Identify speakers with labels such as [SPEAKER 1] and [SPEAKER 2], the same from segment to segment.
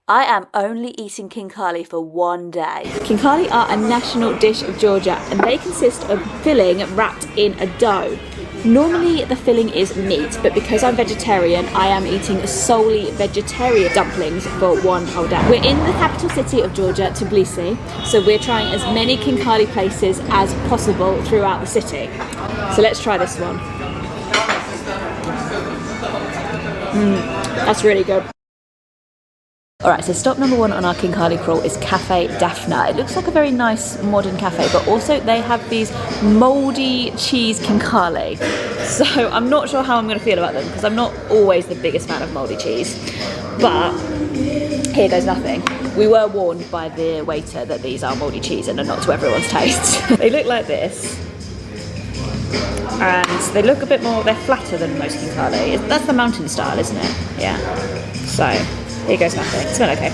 [SPEAKER 1] I am only eating Khinkali for one day.
[SPEAKER 2] Khinkali are a national dish of Georgia and they consist of filling wrapped in a dough. Normally the filling is meat, but because I'm vegetarian, I am eating solely vegetarian dumplings for one whole day. We're in the capital city of Georgia, Tbilisi, so we're trying as many Khinkali places as possible throughout the city. So let's try this one. That's really good. Alright, so stop number one on our Khinkali crawl is Cafe Dafna. It looks like a very nice modern cafe, but also they have these mouldy cheese Khinkali. So I'm not sure how I'm going to feel about them because I'm not always the biggest fan of mouldy cheese. But here goes nothing. We were warned by the waiter that these are mouldy cheese and are not to everyone's taste. They look like this. And they look a bit more, they're flatter than most Khinkali. That's the mountain style, isn't it? Yeah. So, here goes nothing. It smells okay.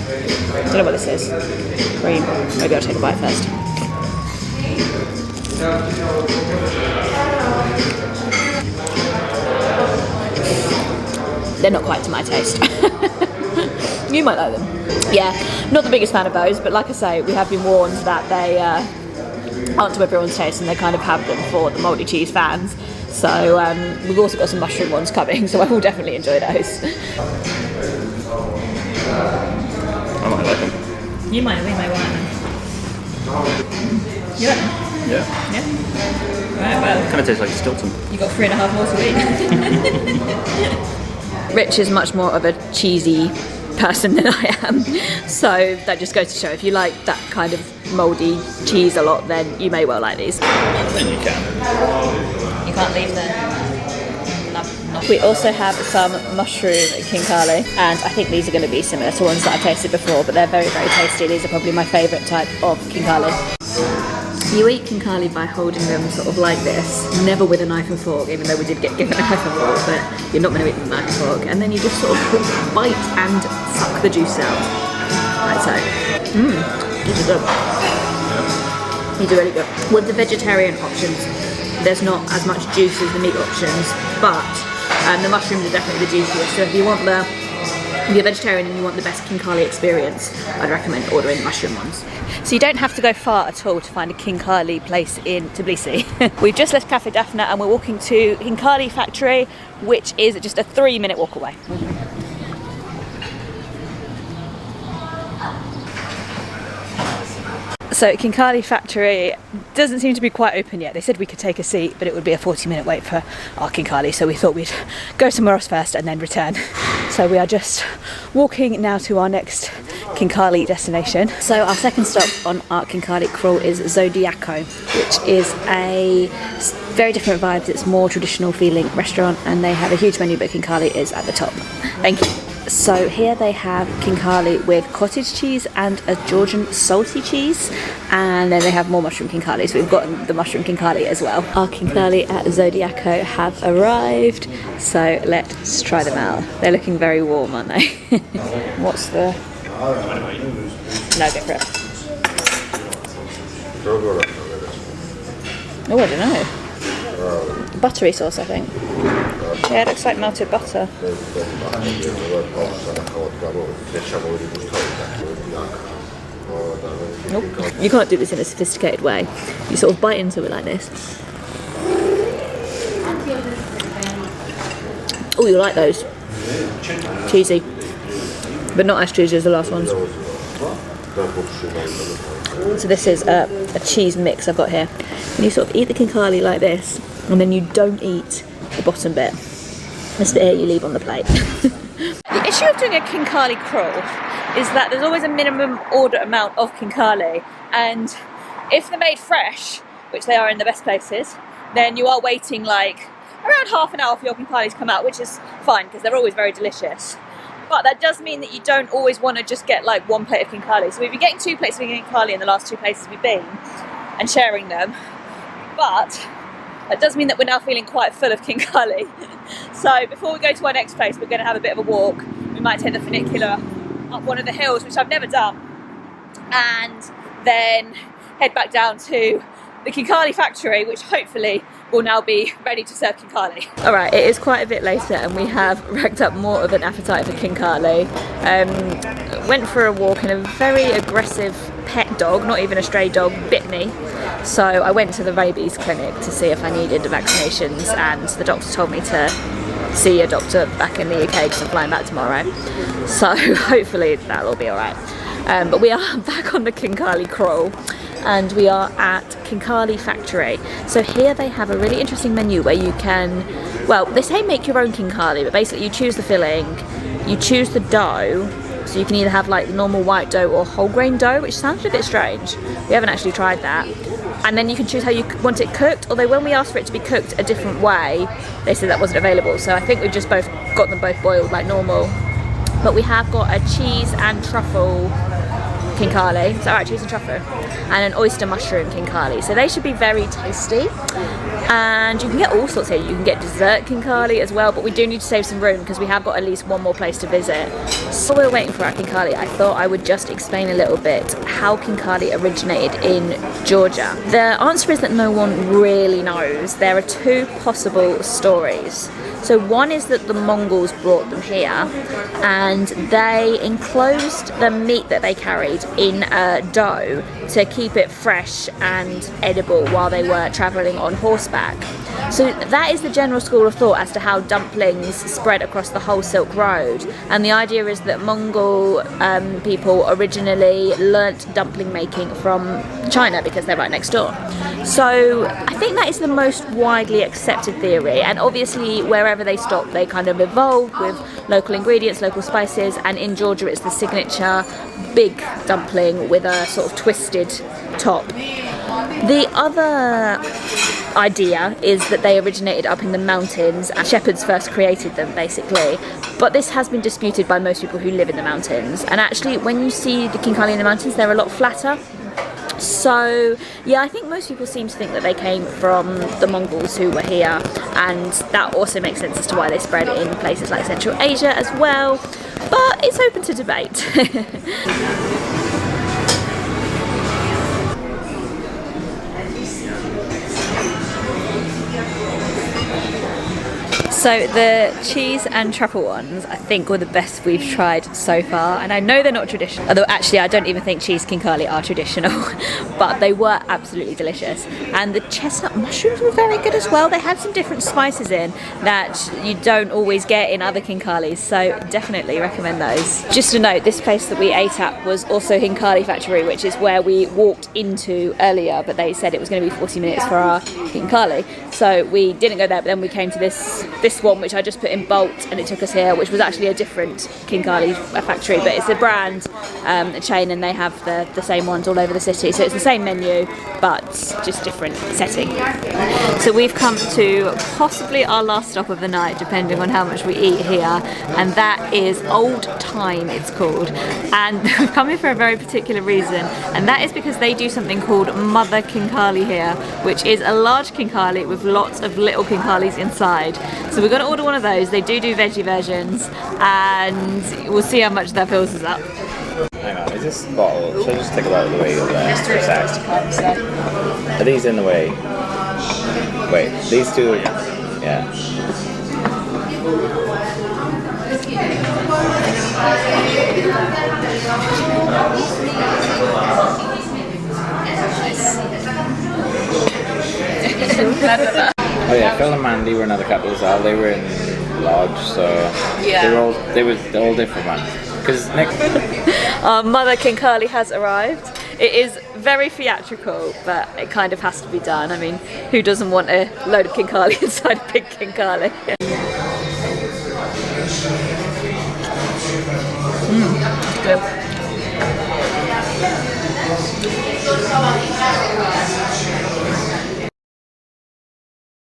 [SPEAKER 2] Don't know what this is. Cream. Maybe I'll take a bite first. They're not quite to my taste. You might like them. Yeah, not the biggest fan of those, but like I say, we have been warned that they aren't to everyone's taste and they kind of have them for the mouldy cheese fans. So we've also got some mushroom ones coming, so I will definitely enjoy those.
[SPEAKER 3] I might like them.
[SPEAKER 2] You might, we might want them. You like them?
[SPEAKER 3] Yeah.
[SPEAKER 2] Yeah? Right, well.
[SPEAKER 3] Kind of tastes like Stilton.
[SPEAKER 2] You got 3.5 more to eat. Rich is much more of a cheesy person than I am, so that just goes to show if you like that kind of mouldy cheese a lot, then you may well like these.
[SPEAKER 3] Then you can.
[SPEAKER 2] You can't leave them. We also have some mushroom Khinkali, and I think these are going to be similar to ones that I've tasted before, but they're very, very tasty. These are probably my favourite type of Khinkali. You eat Khinkali by holding them sort of like this, never with a knife and fork, even though we did get given a knife and fork, but you're not going to eat with a knife and fork, and then you just sort of bite and suck the juice out. Like so. These are good. These are really good. With the vegetarian options, there's not as much juice as the meat options, but the mushrooms are definitely the juiciest. So if you're vegetarian and you want the best Khinkali experience, I'd recommend ordering the mushroom ones. So you don't have to go far at all to find a Khinkali place in Tbilisi. We've just left Cafe Dafna and we're walking to Khinkali Factory, which is just a 3-minute walk away. So Khinkali Factory doesn't seem to be quite open yet. They said we could take a seat, but it would be a 40-minute wait for our Khinkali, so we thought we'd go somewhere else first and then return. So we are just walking now to our next Khinkali destination. So our second stop on our Khinkali crawl is Zodiaco, which is a very different vibe. It's more traditional feeling restaurant and they have a huge menu, but Khinkali is at the top. Thank you. So here they have Khinkali with cottage cheese and a Georgian salty cheese, and then they have more mushroom Khinkali, so we've got the mushroom Khinkali as well. Our Khinkali at Zodiaco have arrived, so let's try them out. They're looking very warm, aren't they? What's the... No, go for it. Oh, I don't know. Buttery sauce, I think. Yeah, it looks like melted butter. Nope. You can't do this in a sophisticated way. You sort of bite into it like this. Oh, you like those? Cheesy. But not as cheesy as the last ones. So this is a cheese mix I've got here. And you sort of eat the Khinkali like this, and then you don't eat the bottom bit. This bit here you leave on the plate. The issue of doing a Khinkali crawl is that there's always a minimum order amount of Khinkali, and if they're made fresh, which they are in the best places, then you are waiting like around half an hour for your Khinkali to come out, which is fine because they're always very delicious. But that does mean that you don't always want to just get like one plate of Khinkali. So we've been getting 2 plates of Khinkali in the last 2 places we've been and sharing them, but that does mean that we're now feeling quite full of Khinkali. So before we go to our next place, we're going to have a bit of a walk. We might take the funicular up one of the hills, which I've never done, and then head back down to the Khinkali Factory, which hopefully will now be ready to serve Khinkali. Alright, it is quite a bit later and we have racked up more of an appetite for Khinkali. went for a walk and a very aggressive pet dog, not even a stray dog, bit me. So I went to the rabies clinic to see if I needed vaccinations, and the doctor told me to see a doctor back in the UK because I'm flying back tomorrow. So hopefully that'll be alright. But we are back on the Khinkali crawl, and we are at Khinkali Factory. So here they have a really interesting menu where you can, well, they say make your own Khinkali, but basically you choose the filling, you choose the dough, so you can either have like the normal white dough or whole grain dough, which sounds a bit strange. We haven't actually tried that. And then you can choose how you want it cooked, although when we asked for it to be cooked a different way, they said that wasn't available. So I think we've just got them both boiled like normal. But we have got a cheese and truffle Khinkali, so cheese and truffle, and an oyster mushroom Khinkali. So they should be very tasty. And you can get all sorts here. You can get dessert Khinkali as well, but we do need to save some room because we have got at least one more place to visit. So we're waiting for our Khinkali. I thought I would just explain a little bit how Khinkali originated in Georgia. The answer is that no one really knows. There are two possible stories. So one is that the Mongols brought them here and they enclosed the meat that they carried in a dough to keep it fresh and edible while they were travelling on horseback. So that is the general school of thought as to how dumplings spread across the whole Silk Road. And the idea is that Mongol people originally learnt dumpling making from China because they're right next door. So I think that is the most widely accepted theory, and obviously wherever they stop they kind of evolved with local ingredients, local spices, and in Georgia it's the signature big dumpling with a sort of twisted top. The other idea is that they originated up in the mountains and shepherds first created them basically, but this has been disputed by most people who live in the mountains, and actually when you see the Khinkali in the mountains they're a lot flatter. So yeah, I think most people seem to think that they came from the Mongols who were here, and that also makes sense as to why they spread in places like Central Asia as well, but it's open to debate. So the cheese and truffle ones I think were the best we've tried so far, and I know they're not traditional, although actually I don't even think cheese Khinkali are traditional, but they were absolutely delicious. And the chestnut mushrooms were very good as well. They had some different spices in that you don't always get in other Khinkalis, so definitely recommend those. Just a note, this place that we ate at was also Khinkali Factory, which is where we walked into earlier, but they said it was going to be 40 minutes for our Khinkali, so we didn't go there, but then we came to this one which I just put in Bolt, and it took us here, which was actually a different Khinkali factory, but it's a brand, a chain, and they have the same ones all over the city, so it's the same menu but just different setting. So we've come to possibly our last stop of the night, depending on how much we eat here, and that is Old Time it's called, and we've come here for a very particular reason, and that is because they do something called Mother Khinkali here, which is a large Khinkali with lots of little Khinkalis inside. So we're going to order one of those. They do veggie versions, and we'll see how much that fills us up.
[SPEAKER 3] Hang on, is this bottle? Should I just take it out of the way of that? Are these in the way? Wait, these two? Yeah. Oh yeah, Phil and Mandy were another couple as well. They were in Lodge, so yeah, they were all different ones. Because next,
[SPEAKER 2] our Mother Khinkali has arrived. It is very theatrical, but it kind of has to be done. I mean, who doesn't want a load of Khinkali inside a big Khinkali? Good.